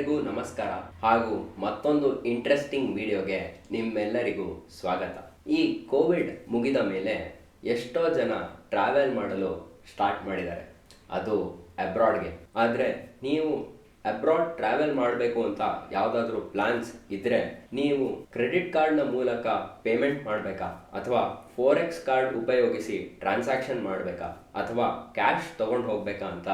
ಎಲ್ಲರಿಗೂ ನಮಸ್ಕಾರ ಹಾಗೂ ಮತ್ತೊಂದು ಇಂಟ್ರೆಸ್ಟಿಂಗ್ ವಿಡಿಯೋಗೆ ನಿಮ್ಮೆಲ್ಲರಿಗೂ ಸ್ವಾಗತ. ಈ ಕೋವಿಡ್ ಮುಗಿದ ಮೇಲೆ ಎಷ್ಟೋ ಜನ ಟ್ರಾವೆಲ್ ಮಾಡಲು ಸ್ಟಾರ್ಟ್ ಮಾಡಿದ್ದಾರೆ, ಅದು ಅಬ್ರಾಡ್ಗೆ. ಆದರೆ ನೀವು ಅಬ್ರಾಡ್ ಟ್ರಾವೆಲ್ ಮಾಡಬೇಕು ಅಂತ ಯಾವುದಾದ್ರೂ ಪ್ಲಾನ್ಸ್ ಇದ್ರೆ ನೀವು ಕ್ರೆಡಿಟ್ ಕಾರ್ಡ್ನ ಮೂಲಕ ಪೇಮೆಂಟ್ ಮಾಡಬೇಕಾ, ಅಥವಾ ಫೋರೆಕ್ಸ್ ಕಾರ್ಡ್ ಉಪಯೋಗಿಸಿ ಟ್ರಾನ್ಸಾಕ್ಷನ್ ಮಾಡಬೇಕಾ, ಅಥವಾ ಕ್ಯಾಶ್ ತಗೊಂಡು ಹೋಗ್ಬೇಕಾ ಅಂತ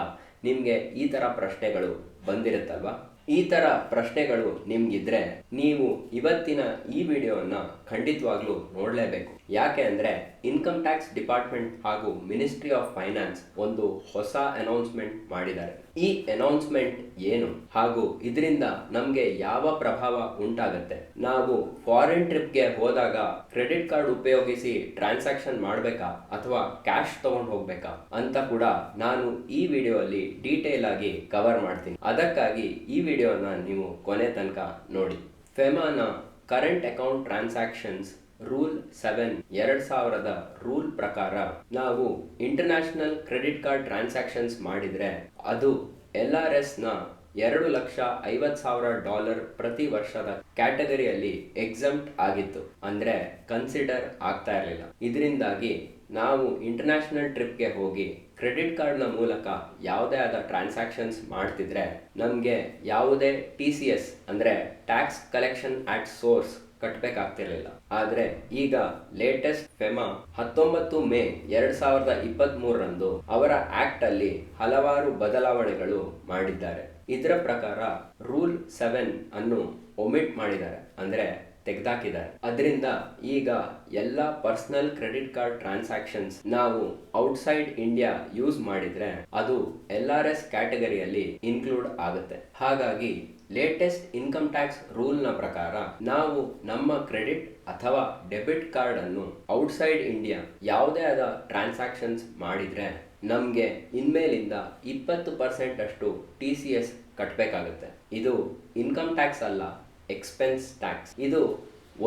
ನಿಮಗೆ ಈ ಥರ ಪ್ರಶ್ನೆಗಳು ಬಂದಿರುತ್ತಲ್ವಾ? ಈ ಥರ ಪ್ರಶ್ನೆಗಳು ನಿಮ್ಗಿದ್ರೆ ನೀವು ಇವತ್ತಿನ ಈ ವಿಡಿಯೋನ ಖಂಡಿತವಾಗ್ಲೂ ನೋಡಲೇಬೇಕು. ಯಾಕೆ ಅಂದರೆ ಇನ್ಕಮ್ ಟ್ಯಾಕ್ಸ್ ಡಿಪಾರ್ಟ್ಮೆಂಟ್ ಹಾಗೂ ಮಿನಿಸ್ಟ್ರಿ ಆಫ್ ಫೈನಾನ್ಸ್ ಒಂದು ಹೊಸ ಅನೌನ್ಸ್ಮೆಂಟ್ ಮಾಡಿದ್ದಾರೆ. ಈ ಅನೌನ್ಸ್ಮೆಂಟ್ ಏನು ಹಾಗೂ ಇದರಿಂದ ನಮಗೆ ಯಾವ ಪ್ರಭಾವ ಉಂಟಾಗುತ್ತೆ, ನಾವು ಫಾರಿನ್ ಟ್ರಿಪ್ಗೆ ಹೋದಾಗ ಕ್ರೆಡಿಟ್ ಕಾರ್ಡ್ ಉಪಯೋಗಿಸಿ ಟ್ರಾನ್ಸಾಕ್ಷನ್ ಮಾಡಬೇಕಾ ಅಥವಾ ಕ್ಯಾಶ್ ತಗೊಂಡು ಹೋಗ್ಬೇಕಾ ಅಂತ ಕೂಡ ನಾನು ಈ ವಿಡಿಯೋಲ್ಲಿ ಡೀಟೇಲ್ ಆಗಿ ಕವರ್ ಮಾಡ್ತೀನಿ. ಅದಕ್ಕಾಗಿ ಈ ವಿಡಿಯೋನ ನೀವು ಕೊನೆ ತನಕ ನೋಡಿ. ಫೆಮಾನ current account transactions rule 7 2000 rule ಪ್ರಕಾರ ನಾವು ಇಂಟರ್ನ್ಯಾಷನಲ್ ಕ್ರೆಡಿಟ್ ಕಾರ್ಡ್ ಟ್ರಾನ್ಸಾಕ್ಷನ್ಸ್ ಮಾಡಿದ್ರೆ ಅದು LRS ನ $2,50,000 ಪ್ರತಿ ವರ್ಷದ ಕ್ಯಾಟಗರಿಯಲ್ಲಿ ಎಕ್ಸಮ್ಟ್ ಆಗಿತ್ತು, ಅಂದ್ರೆ ಕನ್ಸಿಡರ್ ಆಗ್ತಾ ಇರಲಿಲ್ಲ. ಇದರಿಂದಾಗಿ ನಾವು ಇಂಟರ್ನ್ಯಾಷನಲ್ ಟ್ರಿಪ್ಗೆ ಹೋಗಿ ಕ್ರೆಡಿಟ್ ಕಾರ್ಡ್ನ ಮೂಲಕ ಯಾವುದೇ ಆದ ಟ್ರಾನ್ಸಾಕ್ಷನ್ಸ್ ಮಾಡ್ತಿದ್ರೆ ನಮಗೆ ಯಾವುದೇ TCS ಅಂದ್ರೆ ಟ್ಯಾಕ್ಸ್ ಕಲೆಕ್ಷನ್ ಆಟ್ ಸೋರ್ಸ್ ಕಟ್ಟಬೇಕಾಗ್ತಿರ್ಲಿಲ್ಲ. ಆದರೆ ಈಗ ಲೇಟೆಸ್ಟ್ ಫೆಮಾ 19 ಮೇ 2023 ಅವರ ಆಕ್ಟ್ ಅಲ್ಲಿ ಹಲವಾರು ಬದಲಾವಣೆಗಳು ಮಾಡಿದ್ದಾರೆ. ಇದರ ಪ್ರಕಾರ ರೂಲ್ 7 ಅನ್ನು ಒಮಿಟ್ ಮಾಡಿದ್ದಾರೆ, ಅಂದ್ರೆ ತೆಗೆದಾಕಿದ್ದಾರೆ. ಅದರಿಂದ ಈಗ ಎಲ್ಲ ಪರ್ಸನಲ್ ಕ್ರೆಡಿಟ್ ಕಾರ್ಡ್ ಟ್ರಾನ್ಸಾಕ್ಷನ್ಸ್ ನಾವು ಔಟ್ಸೈಡ್ ಇಂಡಿಯಾ ಯೂಸ್ ಮಾಡಿದ್ರೆ ಅದು LRS ಕ್ಯಾಟಗರಿಯಲ್ಲಿ ಇನ್ಕ್ಲೂಡ್ ಆಗುತ್ತೆ. ಹಾಗಾಗಿ ಲೇಟೆಸ್ಟ್ ಇನ್ಕಮ್ ಟ್ಯಾಕ್ಸ್ ರೂಲ್ ನ ಪ್ರಕಾರ ನಾವು ನಮ್ಮ ಕ್ರೆಡಿಟ್ ಅಥವಾ ಡೆಬಿಟ್ ಕಾರ್ಡ್ ಅನ್ನು ಔಟ್ಸೈಡ್ ಇಂಡಿಯಾ ಯಾವುದೇ ಆದ ಟ್ರಾನ್ಸಾಕ್ಷನ್ಸ್ ಮಾಡಿದ್ರೆ ನಮಗೆ ಇನ್ಮೇಲಿಂದ 20% ಅಷ್ಟು TCS ಕಟ್ಟಬೇಕಾಗುತ್ತೆ. ಇದು ಇನ್ಕಮ್ ಟ್ಯಾಕ್ಸ್ ಅಲ್ಲ, ಎಕ್ಸ್ಪೆನ್ಸ್ ಟ್ಯಾಕ್ಸ್. ಇದು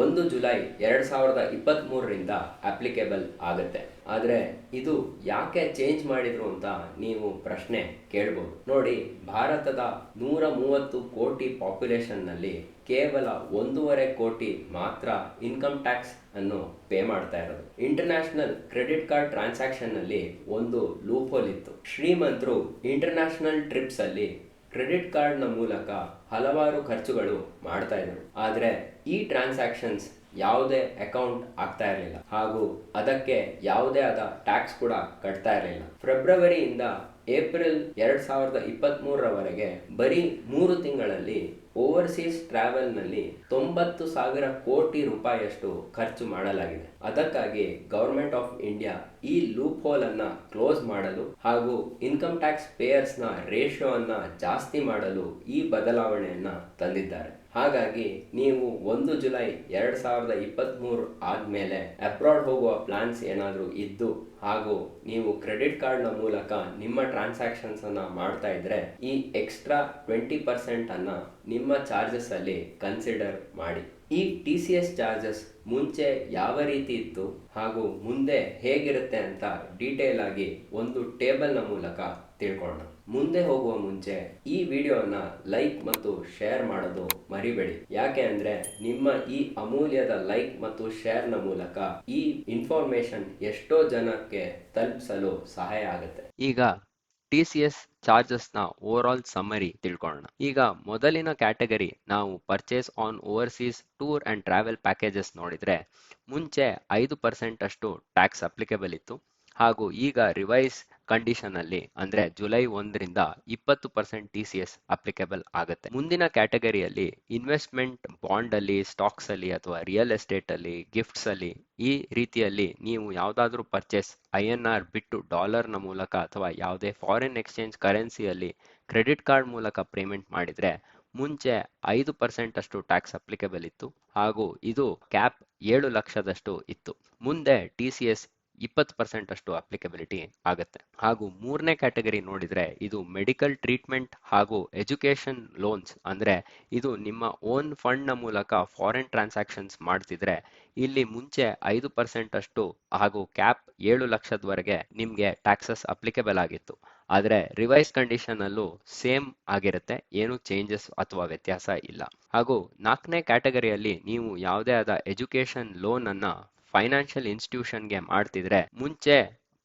1 ಜುಲೈ 2023 ಅಪ್ಲಿಕೇಬಲ್ ಆಗುತ್ತೆ. ಆದರೆ ಇದು ಯಾಕೆ ಚೇಂಜ್ ಮಾಡಿದ್ರು ಅಂತ ನೀವು ಪ್ರಶ್ನೆ ಕೇಳ್ಬೋದು. ನೋಡಿ, ಭಾರತದ 130 ಕೋಟಿ ಪಾಪ್ಯುಲೇಷನ್ ನಲ್ಲಿ ಕೇವಲ 1.5 ಕೋಟಿ ಮಾತ್ರ ಇನ್ಕಮ್ ಟ್ಯಾಕ್ಸ್ ಅನ್ನು ಪೇ ಮಾಡ್ತಾ ಇರೋದು. ಇಂಟರ್ನ್ಯಾಷನಲ್ ಕ್ರೆಡಿಟ್ ಕಾರ್ಡ್ ಟ್ರಾನ್ಸಾಕ್ಷನ್ ನಲ್ಲಿ ಒಂದು ಲೂಪ್ ಹೋಲ್ ಇತ್ತು. ಶ್ರೀಮಂತರು ಇಂಟರ್ನ್ಯಾಷನಲ್ ಟ್ರಿಪ್ಸ್ ಅಲ್ಲಿ ಕ್ರೆಡಿಟ್ ಕಾರ್ಡ್ನ ಮೂಲಕ ಹಲವಾರು ಖರ್ಚುಗಳು ಮಾಡ್ತಾ ಇದ್ರು. ಆದರೆ ಈ ಟ್ರಾನ್ಸಾಕ್ಷನ್ಸ್ ಯಾವುದೇ ಅಕೌಂಟ್ ಆಗ್ತಾ ಇರಲಿಲ್ಲ ಹಾಗೂ ಅದಕ್ಕೆ ಯಾವುದೇ ಆದ ಟ್ಯಾಕ್ಸ್ ಕೂಡ ಕಟ್ತಾ ಇರಲಿಲ್ಲ. ಫೆಬ್ರವರಿಯಿಂದ ಏಪ್ರಿಲ್ 2023 ಬರೀ 3 ತಿಂಗಳಲ್ಲಿ ಓವರ್ಸೀಸ್ ಟ್ರಾವೆಲ್ ನಲ್ಲಿ 90,000 ಕೋಟಿ ರೂಪಾಯಿಯಷ್ಟು ಖರ್ಚು ಮಾಡಲಾಗಿದೆ. ಅದಕ್ಕಾಗಿ ಗವರ್ಮೆಂಟ್ ಆಫ್ ಇಂಡಿಯಾ ಈ ಲೂಪ್ ಹೋಲ್ ಅನ್ನ ಕ್ಲೋಸ್ ಮಾಡಲು ಹಾಗೂ ಇನ್ಕಮ್ ಟ್ಯಾಕ್ಸ್ ಪೇಯರ್ಸ್ ನ ರೇಷಿಯೋ ಅನ್ನ ಜಾಸ್ತಿ ಮಾಡಲು ಈ ಬದಲಾವಣೆಯನ್ನ ತಂದಿದ್ದಾರೆ. ಹಾಗಾಗಿ ನೀವು 1 ಜುಲೈ 2023 ಆದ್ಮೇಲೆ ಅಬ್ರಾಡ್ ಹೋಗುವ ಪ್ಲಾನ್ಸ್ ಏನಾದರೂ ಇದ್ದು ಹಾಗೂ ನೀವು ಕ್ರೆಡಿಟ್ ಕಾರ್ಡ್ನ ಮೂಲಕ ನಿಮ್ಮ ಟ್ರಾನ್ಸಾಕ್ಷನ್ಸ್ ಅನ್ನ ಮಾಡ್ತಾ ಇದ್ರೆ ಈ ಎಕ್ಸ್ಟ್ರಾ 20% ಅನ್ನ ನಿಮ್ಮ ಚಾರ್ಜಸ್ ಅಲ್ಲಿ ಕನ್ಸಿಡರ್ ಮಾಡಿ. ಈ TCS ಚಾರ್ಜಸ್ ಮುಂಚೆ ಯಾವ ರೀತಿ ಇತ್ತು ಹಾಗೂ ಮುಂದೆ ಹೇಗಿರುತ್ತೆ ಅಂತ ಡೀಟೇಲ್ ಆಗಿ ಒಂದು ಟೇಬಲ್ ನ ಮೂಲಕ ತಿಳ್ಕೊಳ್ಳೋಣ. ಮುಂದೆ ಹೋಗುವ ಮುಂಚೆ ಈ ವಿಡಿಯೋನ ಲೈಕ್ ಮತ್ತು ಶೇರ್ ಮಾಡೋದು ಮರಿಬೇಡಿ. ಯಾಕೆ ಅಂದ್ರೆ ನಿಮ್ಮ ಈ ಅಮೂಲ್ಯದ ಲೈಕ್ ಮತ್ತು ಶೇರ್ ನ ಮೂಲಕ ಈ ಇನ್ಫಾರ್ಮೇಶನ್ ಎಷ್ಟೋ ಜನಕ್ಕೆ ತಲುಪಿಸಲು ಸಹಾಯ ಆಗುತ್ತೆ. ಈಗ TCS ಚಾರ್ಜಸ್ ನ ಓವರ್ ಆಲ್ ಸಮ್ಮರಿ ತಿಳ್ಕೊಳ್ಳೋಣ. ಈಗ ಮೊದಲಿನ ಕ್ಯಾಟಗರಿ ನಾವು purchase on overseas tour and travel packages ನೋಡಿದ್ರೆ ಮುಂಚೆ 5% ಅಷ್ಟು ಟ್ಯಾಕ್ಸ್ ಅಪ್ಲಿಕೇಬಲ್ ಇತ್ತು ಹಾಗೂ ಈಗ ರಿವೈಸ್ ಕಂಡೀಷನ್ ಅಲ್ಲಿ ಅಂದ್ರೆ ಜುಲೈ 1 20% TCS ಅಪ್ಲಿಕೇಬಲ್ ಆಗುತ್ತೆ. ಮುಂದಿನ ಕ್ಯಾಟಗರಿಯಲ್ಲಿ ಇನ್ವೆಸ್ಟ್ಮೆಂಟ್ ಬಾಂಡ್ ಅಲ್ಲಿ, ಸ್ಟಾಕ್ಸ್ ಅಲ್ಲಿ ಅಥವಾ ರಿಯಲ್ ಎಸ್ಟೇಟ್ ಅಲ್ಲಿ, ಗಿಫ್ಟ್ಸ್ ಅಲ್ಲಿ ಈ ರೀತಿಯಲ್ಲಿ ನೀವು ಯಾವುದಾದ್ರೂ ಪರ್ಚೇಸ್ INR ಬಿಟ್ಟು ಡಾಲರ್ ನ ಮೂಲಕ ಅಥವಾ ಯಾವುದೇ ಫಾರಿನ್ ಎಕ್ಸ್ಚೇಂಜ್ ಕರೆನ್ಸಿಯಲ್ಲಿ ಕ್ರೆಡಿಟ್ ಕಾರ್ಡ್ ಮೂಲಕ ಪೇಮೆಂಟ್ ಮಾಡಿದ್ರೆ ಮುಂಚೆ 5% ಅಷ್ಟು ಟ್ಯಾಕ್ಸ್ ಅಪ್ಲಿಕೇಬಲ್ ಇತ್ತು ಹಾಗೂ ಇದು ಕ್ಯಾಪ್ 7 ಲಕ್ಷದಷ್ಟು ಇತ್ತು. ಮುಂದೆ TCS 20% ಅಷ್ಟು ಅಪ್ಲಿಕಬಿಲಿಟಿ ಆಗುತ್ತೆ. ಹಾಗೂ ಮೂರನೇ ಕ್ಯಾಟಗರಿ ನೋಡಿದ್ರೆ ಇದು ಮೆಡಿಕಲ್ ಟ್ರೀಟ್ಮೆಂಟ್ ಹಾಗೂ ಎಜುಕೇಶನ್ ಲೋನ್ಸ್, ಅಂದ್ರೆ ಇದು ನಿಮ್ಮ ಓನ್ ಫಂಡ್ ನ ಮೂಲಕ ಫಾರಿನ್ ಟ್ರಾನ್ಸಾಕ್ಷನ್ಸ್ ಮಾಡ್ತಿದ್ರೆ ಇಲ್ಲಿ ಮುಂಚೆ 5% ಅಷ್ಟು ಹಾಗೂ ಕ್ಯಾಪ್ 7 ಲಕ್ಷದವರೆಗೆ ನಿಮ್ಗೆ ಟ್ಯಾಕ್ಸಸ್ ಅಪ್ಲಿಕಬಲ್ ಆಗಿತ್ತು. ಆದ್ರೆ ರಿವೈಸ್ ಕಂಡೀಷನ್ ಅಲ್ಲೂ ಸೇಮ್ ಆಗಿರುತ್ತೆ, ಏನು ಚೇಂಜಸ್ ಅಥವಾ ವ್ಯತ್ಯಾಸ ಇಲ್ಲ. ಹಾಗೂ ನಾಲ್ಕನೇ ಕ್ಯಾಟಗರಿಯಲ್ಲಿ ನೀವು ಯಾವುದೇ ಆದ ಎಜುಕೇಶನ್ ಲೋನ್ ಅನ್ನ ಫೈನಾನ್ಷಿಯಲ್ ಇನ್ಸ್ಟಿಟ್ಯೂಷನ್ಗೆ ಮಾಡ್ತಿದ್ರೆ ಮುಂಚೆ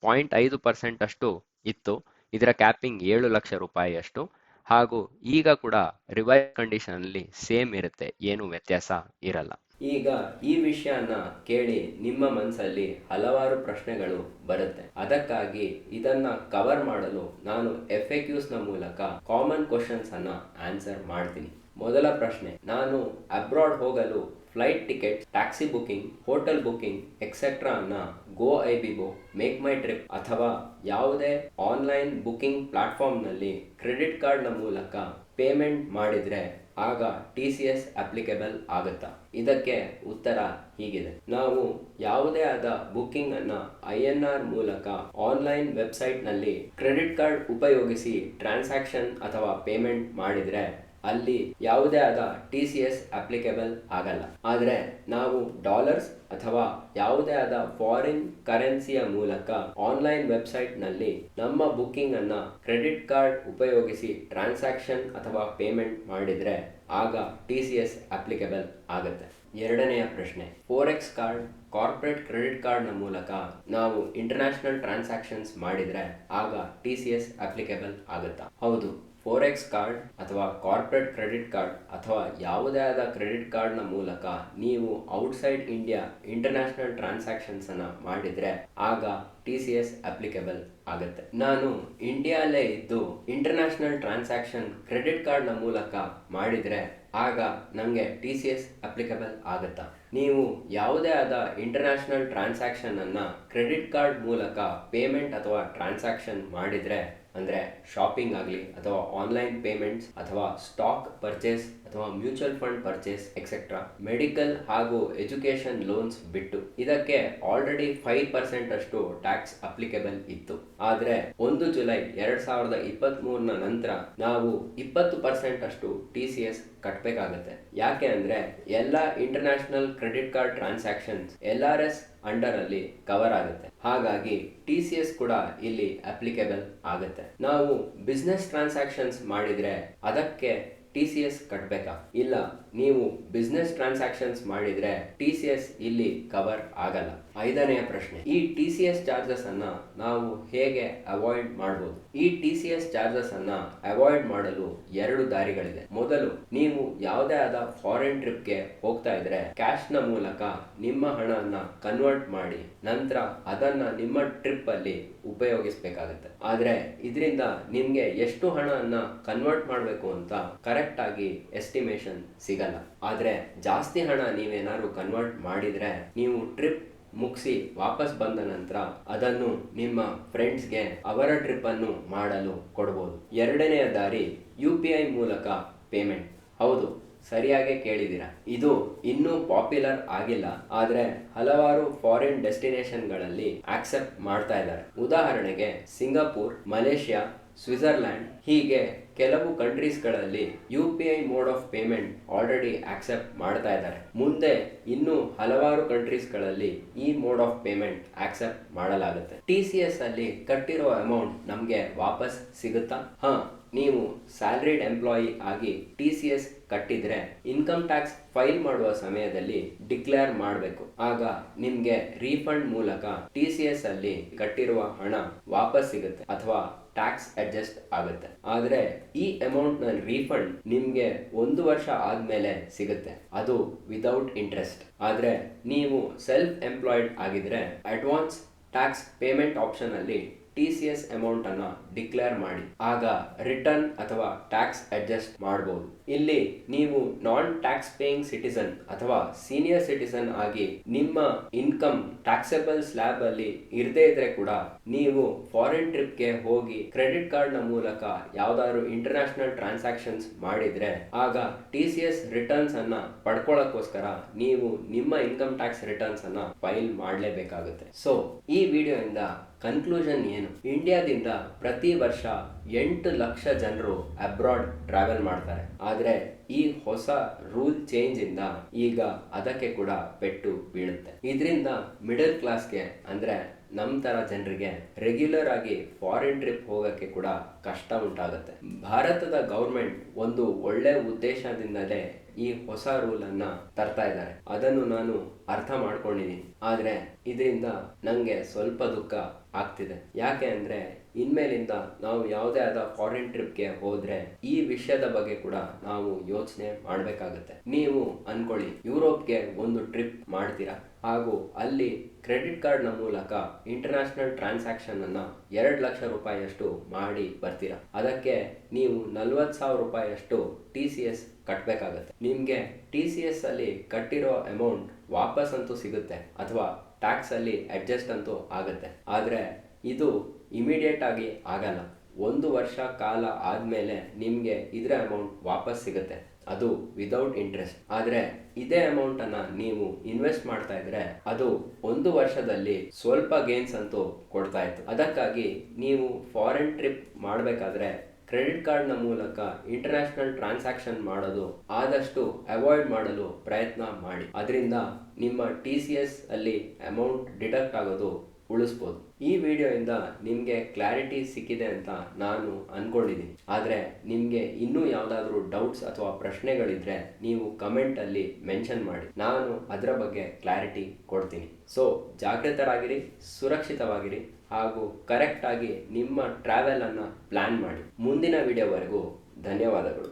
0.5% ಅಷ್ಟು ಇತ್ತು, ಇದರ ಕ್ಯಾಪಿಂಗ್ 7 ಲಕ್ಷ ರೂಪಾಯಿ ಅಷ್ಟು. ಹಾಗೂ ಈಗ ಕೂಡ ರಿವೈಸ್ ಕಂಡೀಷನ್ ಅಲ್ಲಿ ಸೇಮ್ ಇರುತ್ತೆ, ಏನು ವ್ಯತ್ಯಾಸ ಇರಲ್ಲ. ಈಗ ಈ ವಿಷಯನ ಕೇಳಿ ನಿಮ್ಮ ಮನಸ್ಸಲ್ಲಿ ಹಲವಾರು ಪ್ರಶ್ನೆಗಳು ಬರುತ್ತೆ. ಅದಕ್ಕಾಗಿ ಇದನ್ನ ಕವರ್ ಮಾಡಲು ನಾನು FAQs ನ ಮೂಲಕ ಕಾಮನ್ ಕ್ವಶನ್ಸ್ ಅನ್ನ ಆನ್ಸರ್ ಮಾಡ್ತೀನಿ. ಮೊದಲ ಪ್ರಶ್ನೆ, ನಾನು ಅಬ್ರಾಡ್ ಹೋಗಲು flight ticket, taxi booking, hotel booking etcetera ಅನ್ನ GoIbibo, ಮೇಕ್ ಮೈ ಟ್ರಿಪ್ ಅಥವಾ ಯಾವುದೇ ಆನ್ಲೈನ್ ಬುಕಿಂಗ್ ಪ್ಲಾಟ್ಫಾರ್ಮ್ ನಲ್ಲಿ ಕ್ರೆಡಿಟ್ ಕಾರ್ಡ್ ನ ಮೂಲಕ ಪೇಮೆಂಟ್ ಮಾಡಿದ್ರೆ ಆಗ TCS ಅಪ್ಲಿಕೇಬಲ್ ಆಗುತ್ತಾ? ಇದಕ್ಕೆ ಉತ್ತರ ಹೀಗಿದೆ. ನಾವು ಯಾವುದೇ ಆದ ಬುಕಿಂಗ್ ಅನ್ನ INR ಮೂಲಕ ಆನ್ಲೈನ್ ವೆಬ್ಸೈಟ್ ನಲ್ಲಿ ಕ್ರೆಡಿಟ್ ಕಾರ್ಡ್ ಉಪಯೋಗಿಸಿ ಟ್ರಾನ್ಸಾಕ್ಷನ್ ಅಥವಾ ಪೇಮೆಂಟ್ ಮಾಡಿದ್ರೆ ಅಲ್ಲಿ ಯಾವುದೇ ಆದ TCS ಅಪ್ಲಿಕೇಬಲ್ ಆಗಲ್ಲ. ಆದ್ರೆ ನಾವು ಡಾಲರ್ಸ್ ಅಥವಾ ಯಾವುದೇ ಆದ ಫಾರಿನ್ ಕರೆನ್ಸಿಯ ಮೂಲಕ ಆನ್ಲೈನ್ ವೆಬ್ಸೈಟ್ ನಲ್ಲಿ ನಮ್ಮ ಬುಕಿಂಗ್ ಅನ್ನ ಕ್ರೆಡಿಟ್ ಕಾರ್ಡ್ ಉಪಯೋಗಿಸಿ ಟ್ರಾನ್ಸಾಕ್ಷನ್ ಅಥವಾ ಪೇಮೆಂಟ್ ಮಾಡಿದ್ರೆ ಆಗ TCS ಅಪ್ಲಿಕೇಬಲ್ ಆಗುತ್ತೆ. ಎರಡನೆಯ ಪ್ರಶ್ನೆ, forex card, corporate credit card ನ ಮೂಲಕ ನಾವು ಇಂಟರ್ನ್ಯಾಷನಲ್ ಟ್ರಾನ್ಸಾಕ್ಷನ್ಸ್ ಮಾಡಿದ್ರೆ ಆಗ TCS ಅಪ್ಲಿಕೇಬಲ್ ಆಗುತ್ತಾ? ಹೌದು, ಫೋರೆಕ್ಸ್ ಕಾರ್ಡ್ ಅಥವಾ ಕಾರ್ಪೊರೇಟ್ ಕ್ರೆಡಿಟ್ ಕಾರ್ಡ್ ಅಥವಾ ಯಾವುದೇ ಆದ ಕ್ರೆಡಿಟ್ ಕಾರ್ಡ್ ನ ಮೂಲಕ ನೀವು ಔಟ್ಸೈಡ್ ಇಂಡಿಯಾ ಇಂಟರ್ನ್ಯಾಷನಲ್ ಟ್ರಾನ್ಸಾಕ್ಷನ್ಸ್ ಅನ್ನ ಮಾಡಿದ್ರೆ ಆಗ TCS ಅಪ್ಲಿಕೇಬಲ್ ಆಗುತ್ತೆ. ನಾನು ಇಂಡಿಯಾಲೇ ಇದ್ದು ಇಂಟರ್ನ್ಯಾಷನಲ್ ಟ್ರಾನ್ಸಾಕ್ಷನ್ ಕ್ರೆಡಿಟ್ ಕಾರ್ಡ್ ನ ಮೂಲಕ ಮಾಡಿದ್ರೆ ಆಗ ನನಗೆ TCS ಅಪ್ಲಿಕೇಬಲ್ ಆಗುತ್ತಾ? ನೀವು ಯಾವುದೇ ಆದ ಇಂಟರ್ನ್ಯಾಷನಲ್ ಟ್ರಾನ್ಸಾಕ್ಷನ್ ಅನ್ನ ಕ್ರೆಡಿಟ್ ಕಾರ್ಡ್ ಮೂಲಕ ಪೇಮೆಂಟ್ ಅಥವಾ ಟ್ರಾನ್ಸಾಕ್ಷನ್ ಮಾಡಿದ್ರೆ, ಅಂದ್ರೆ ಶಾಪಿಂಗ್ ಆಗಲಿ ಅಥವಾ ಆನ್ಲೈನ್ ಪೇಮೆಂಟ್ಸ್ ಅಥವಾ ಸ್ಟಾಕ್ ಪರ್ಚೇಸ್ ಅಥವಾ mutual fund purchase etcetera, medical ಹಾಗೂ ಎಜುಕೇಶನ್ ಲೋನ್ಸ್ ಬಿಟ್ಟು ಇದಕ್ಕೆ ಆಲ್ರೆಡಿ 5% ಅಷ್ಟು ಟ್ಯಾಕ್ಸ್ ಅಪ್ಲಿಕೇಬಲ್ ಇತ್ತು. ಆದ್ರೆ 1 ಜುಲೈ 2023 ನಂತರ ನಾವು 20% ಅಷ್ಟು TCS ಕಟ್ಟಬೇಕಾಗತ್ತೆ. ಯಾಕೆ ಅಂದ್ರೆ ಎಲ್ಲ international credit card transactions LRS under ಅಲ್ಲಿ ಕವರ್ ಆಗುತ್ತೆ. ಹಾಗಾಗಿ TCS ಕೂಡ ಇಲ್ಲಿ ಅಪ್ಲಿಕೇಬಲ್ ಆಗುತ್ತೆ. ನಾವು ಬಿಸ್ನೆಸ್ ಟ್ರಾನ್ಸಾಕ್ಷನ್ಸ್ ಮಾಡಿದ್ರೆ ಅದಕ್ಕೆ TCS ಕಟ್ಟಬೇಕಾ? ಇಲ್ಲ, ನೀವು ಬಿಸ್ನೆಸ್ ಟ್ರಾನ್ಸಾಕ್ಷನ್ಸ್ ಮಾಡಿದ್ರೆ TCS ಇಲ್ಲಿ ಕವರ್ ಆಗಲ್ಲ. ಐದನೆಯ ಪ್ರಶ್ನೆ, ಈ TCS ಚಾರ್ಜಸ್ ಅನ್ನ ನಾವು ಹೇಗೆ ಅವಾಯ್ಡ್ ಮಾಡಬಹುದು? ಈ TCS ಚಾರ್ಜಸ್ ಅನ್ನ ಅವಾಯ್ಡ್ ಮಾಡಲು 2 ದಾರಿಗಳಿದೆ. ಮೊದಲು, ನೀವು ಯಾವುದೇ ಆದ ಫಾರಿನ್ ಟ್ರಿಪ್ಗೆ ಹೋಗ್ತಾ ಇದ್ರೆ ಕ್ಯಾಶ್ ನ ಮೂಲಕ ನಿಮ್ಮ ಹಣವನ್ನ ಕನ್ವರ್ಟ್ ಮಾಡಿ ನಂತರ ಅದನ್ನ ನಿಮ್ಮ ಟ್ರಿಪ್ ಅಲ್ಲಿ ಉಪಯೋಗಿಸಬೇಕಾಗುತ್ತೆ. ಆದ್ರೆ ಇದರಿಂದ ನಿಮ್ಗೆ ಎಷ್ಟು ಹಣವನ್ನ ಕನ್ವರ್ಟ್ ಮಾಡಬೇಕು ಅಂತ ಕರೆಕ್ಟ್ ಆಗಿ ಎಸ್ಟಿಮೇಷನ್ ಸಿಗಲ್ಲ. ಆದ್ರೆ ಜಾಸ್ತಿ ಹಣ ನೀವೇನಾದ್ರು ಕನ್ವರ್ಟ್ ಮಾಡಿದ್ರೆ ನೀವು ಟ್ರಿಪ್ ಮುಗಿಸಿ ವಾಪಸ್ ಬಂದ ನಂತರ ಅದನ್ನು ನಿಮ್ಮ ಫ್ರೆಂಡ್ಸ್ಗೆ ಅವರ ಟ್ರಿಪ್ ಅನ್ನು ಮಾಡಲು ಕೊಡಬಹುದು. ಎರಡನೆಯ ದಾರಿ UPI ಮೂಲಕ ಪೇಮೆಂಟ್. ಹೌದು, ಸರಿಯಾಗಿ ಕೇಳಿದ್ದೀರಾ. ಇದು ಇನ್ನೂ ಪಾಪ್ಯುಲರ್ ಆಗಿಲ್ಲ, ಆದ್ರೆ ಹಲವಾರು ಫಾರಿನ್ ಡೆಸ್ಟಿನೇಷನ್ಗಳಲ್ಲಿ ಆಕ್ಸೆಪ್ಟ್ ಮಾಡ್ತಾ ಇದ್ದಾರೆ. ಉದಾಹರಣೆಗೆ ಸಿಂಗಾಪುರ್, ಮಲೇಷಿಯಾ, ಸ್ವಿಟ್ಜರ್ಲ್ಯಾಂಡ್ ಹೀಗೆ ಕೆಲವು ಕಂಟ್ರೀಸ್ಗಳಲ್ಲಿ UPI mode of payment already accept ಮಾಡ್ತಾ ಇದ್ದಾರೆ. ಮುಂದೆ ಇನ್ನು ಹಲವಾರು ಕಂಟ್ರೀಸ್ಗಳಲ್ಲಿ ಈ ಮೋಡ್ ಆಫ್ ಪೇಮೆಂಟ್ ಆಕ್ಸೆಪ್ಟ್ ಮಾಡಲಾಗುತ್ತೆ. TCS ಅಲ್ಲಿ ಕಟ್ಟಿರೋ ಅಮೌಂಟ್ ನಮಗೆ ವಾಪಸ್ ಸಿಗುತ್ತಾ? ನೀವು ಸ್ಯಾಲರಿಡ್ ಎಂಪ್ಲಾಯಿ ಆಗಿ TCS ಕಟ್ಟಿದ್ರೆ ಇನ್ಕಮ್ ಟ್ಯಾಕ್ಸ್ ಫೈಲ್ ಮಾಡುವ ಸಮಯದಲ್ಲಿ ಡಿಕ್ಲೇರ್ ಮಾಡಬೇಕು. ಆಗ ನಿಮ್ಗೆ ರೀಫಂಡ್ ಮೂಲಕ TCS ಅಲ್ಲಿ ಕಟ್ಟಿರುವ ಹಣ ವಾಪಸ್ ಸಿಗುತ್ತೆ ಅಥವಾ ಟ್ಯಾಕ್ಸ್ ಅಡ್ಜಸ್ಟ್ ಆಗುತ್ತೆ. ಆದ್ರೆ ಈ ಅಮೌಂಟ್ ನ ರೀಫಂಡ್ ನಿಮ್ಗೆ 1 ವರ್ಷ ಆದ್ಮೇಲೆ ಸಿಗುತ್ತೆ, ಅದು ವಿದೌಟ್ ಇಂಟ್ರೆಸ್ಟ್. ಆದ್ರೆ ನೀವು ಸೆಲ್ಫ್ ಎಂಪ್ಲಾಯ್ಡ್ ಆಗಿದ್ರೆ ಅಡ್ವಾನ್ಸ್ ಟ್ಯಾಕ್ಸ್ ಪೇಮೆಂಟ್ ಆಪ್ಷನ್ ಅಲ್ಲಿ TCS ಅಮೌಂಟ್ ಅನ್ನ ಡಿಕ್ಲೇರ್ ಮಾಡಿ. ಆಗ ರಿಟರ್ನ್ ಅಥವಾ ಟ್ಯಾಕ್ಸ್ ಅಡ್ಜಸ್ಟ್ ಮಾಡಬಹುದು. ಇಲ್ಲಿ ನೀವು ನಾನ್ ಟ್ಯಾಕ್ಸ್ ಪೇಯಿಂಗ್ ಸಿಟಿಸನ್ ಅಥವಾ ಸೀನಿಯರ್ ಸಿಟಿಸನ್ ಆಗಿ ನಿಮ್ಮ ಇನ್ಕಮ್ ಟ್ಯಾಕ್ಸೇಬಲ್ ಸ್ಲ್ಯಾಬ್ ಅಲ್ಲಿ ಇರದೇ ಇದ್ರೆ ಕೂಡ ನೀವು ಫಾರಿನ್ ಟ್ರಿಪ್ಗೆ ಹೋಗಿ ಕ್ರೆಡಿಟ್ ಕಾರ್ಡ್ ನ ಮೂಲಕ ಯಾವ್ದಾದ್ರು ಇಂಟರ್ನ್ಯಾಷನಲ್ ಟ್ರಾನ್ಸಾಕ್ಷನ್ಸ್ ಮಾಡಿದ್ರೆ ಆಗ TCS ರಿಟರ್ನ್ಸ್ ಅನ್ನ ಪಡ್ಕೊಳ್ಳೋಕ್ಕೋಸ್ಕರ ನೀವು ನಿಮ್ಮ ಇನ್ಕಮ್ ಟ್ಯಾಕ್ಸ್ ರಿಟರ್ನ್ಸ್ ಅನ್ನ ಫೈಲ್ ಮಾಡಲೇಬೇಕಾಗುತ್ತೆ. ಸೊ ಈ ವಿಡಿಯೋಯಿಂದ ಕನ್ಕ್ಲೂಷನ್ ಏನು? ಇಂಡಿಯಾದಿಂದ ಪ್ರತಿ ವರ್ಷ 8 ಲಕ್ಷ ಜನರು ಅಬ್ರಾಡ್ ಟ್ರಾವೆಲ್ ಮಾಡ್ತಾರೆ. ಆದ್ರೆ ಈ ಹೊಸ ರೂಲ್ ಚೇಂಜ್ ಇಂದ ಈಗ ಅದಕ್ಕೆ ಕೂಡ ಪೆಟ್ಟು ಬೀಳುತ್ತೆ. ಇದರಿಂದ ಮಿಡಲ್ ಕ್ಲಾಸ್ಗೆ ಅಂದ್ರೆ ನಮ್ ತರ ಜನರಿಗೆ ರೆಗ್ಯುಲರ್ ಆಗಿ ಫಾರಿನ್ ಟ್ರಿಪ್ ಹೋಗಕ್ಕೆ ಕೂಡ ಕಷ್ಟ ಉಂಟಾಗುತ್ತೆ. ಭಾರತದ ಗೌರ್ಮೆಂಟ್ ಒಂದು ಒಳ್ಳೆ ಉದ್ದೇಶದಿಂದಲೇ ಈ ಹೊಸ ರೂಲ್ ಅನ್ನ ತರ್ತಾ ಇದ್ದಾರೆ. ಅದನ್ನು ನಾನು ಅರ್ಥ ಮಾಡ್ಕೊಂಡಿದ್ದೀನಿ. ಆದ್ರೆ ಇದರಿಂದ ನಂಗೆ ಸ್ವಲ್ಪ ದುಃಖ ಆಗ್ತಿದೆ. ಯಾಕೆ ಅಂದ್ರೆ ಇನ್ಮೇಲಿಂದ ನಾವು ಯಾವುದೇ ಆದ ಫಾರಿನ್ ಟ್ರಿಪ್ಗೆ ಹೋದ್ರೆ ಈ ವಿಷಯದ ಬಗ್ಗೆ ಕೂಡ ನಾವು ಯೋಚನೆ ಮಾಡಬೇಕಾಗುತ್ತೆ. ನೀವು ಅನ್ಕೊಳ್ಳಿ, ಯುರೋಪ್ಗೆ ಒಂದು ಟ್ರಿಪ್ ಮಾಡ್ತೀರಾ ಹಾಗೂ ಅಲ್ಲಿ ಕ್ರೆಡಿಟ್ ಕಾರ್ಡ್ ನ ಮೂಲಕ ಇಂಟರ್ನ್ಯಾಷನಲ್ ಟ್ರಾನ್ಸಾಕ್ಷನ್ ಅನ್ನ 2 ಲಕ್ಷ ರೂಪಾಯಿಯಷ್ಟು ಮಾಡಿ ಬರ್ತೀರಾ. ಅದಕ್ಕೆ ನೀವು 40,000 ರೂಪಾಯಿಯಷ್ಟು TCS ಕಟ್ಟಬೇಕಾಗತ್ತೆ. ನಿಮ್ಗೆ TCS ಅಲ್ಲಿ ಕಟ್ಟಿರೋ ಅಮೌಂಟ್ ವಾಪಸ್ ಅಂತೂ ಸಿಗುತ್ತೆ ಅಥವಾ ಟ್ಯಾಕ್ಸ್ ಅಲ್ಲಿ ಅಡ್ಜಸ್ಟ್ ಅಂತೂ ಆಗುತ್ತೆ. ಆದ್ರೆ ಇದು ಇಮಿಡಿಯೇಟ್ ಆಗಿ ಆಗಲ್ಲ. 1 ವರ್ಷ ಕಾಲ ಆದ್ಮೇಲೆ ನಿಮ್ಗೆ ಇದರ ಅಮೌಂಟ್ ವಾಪಸ್ ಸಿಗುತ್ತೆ, ಅದು ವಿದೌಟ್ ಇಂಟ್ರೆಸ್ಟ್. ಆದ್ರೆ ಇದೇ ಅಮೌಂಟ್ ಅನ್ನ ನೀವು ಇನ್ವೆಸ್ಟ್ ಮಾಡ್ತಾ ಇದ್ರೆ ಅದು 1 ವರ್ಷದಲ್ಲಿ ಸ್ವಲ್ಪ ಗೇನ್ಸ್ ಅಂತೂ ಕೊಡ್ತಾ ಇತ್ತು. ಅದಕ್ಕಾಗಿ ನೀವು ಫಾರಿನ್ ಟ್ರಿಪ್ ಮಾಡಬೇಕಾದ್ರೆ ಕ್ರೆಡಿಟ್ ಕಾರ್ಡ್ ನ ಮೂಲಕ ಇಂಟರ್ನ್ಯಾಷನಲ್ ಟ್ರಾನ್ಸಾಕ್ಷನ್ ಮಾಡೋದು ಆದಷ್ಟು ಅವಾಯ್ಡ್ ಮಾಡಲು ಪ್ರಯತ್ನ ಮಾಡಿ. ಅದರಿಂದ ನಿಮ್ಮ TCS ಅಲ್ಲಿ ಅಮೌಂಟ್ ಡಿಡಕ್ಟ್ ಆಗೋದು ಉಳಿಸ್ಬೋದು. ಈ ವಿಡಿಯೋಯಿಂದ ನಿಮಗೆ ಕ್ಲಾರಿಟಿ ಸಿಕ್ಕಿದೆ ಅಂತ ನಾನು ಅನ್ಕೊಂಡಿದ್ದೀನಿ. ಆದರೆ ನಿಮಗೆ ಇನ್ನೂ ಯಾವುದಾದ್ರೂ ಡೌಟ್ಸ್ ಅಥವಾ ಪ್ರಶ್ನೆಗಳಿದ್ರೆ ನೀವು ಕಮೆಂಟ್ ಅಲ್ಲಿ ಮೆನ್ಷನ್ ಮಾಡಿ, ನಾನು ಅದರ ಬಗ್ಗೆ ಕ್ಲಾರಿಟಿ ಕೊಡ್ತೀನಿ. ಸೊ ಜಾಗೃತರಾಗಿರಿ, ಸುರಕ್ಷಿತವಾಗಿರಿ ಹಾಗೂ ಕರೆಕ್ಟ್ ಆಗಿ ನಿಮ್ಮ ಟ್ರಾವೆಲ್ ಅನ್ನ ಪ್ಲಾನ್ ಮಾಡಿ. ಮುಂದಿನ ವಿಡಿಯೋವರೆಗೂ ಧನ್ಯವಾದಗಳು.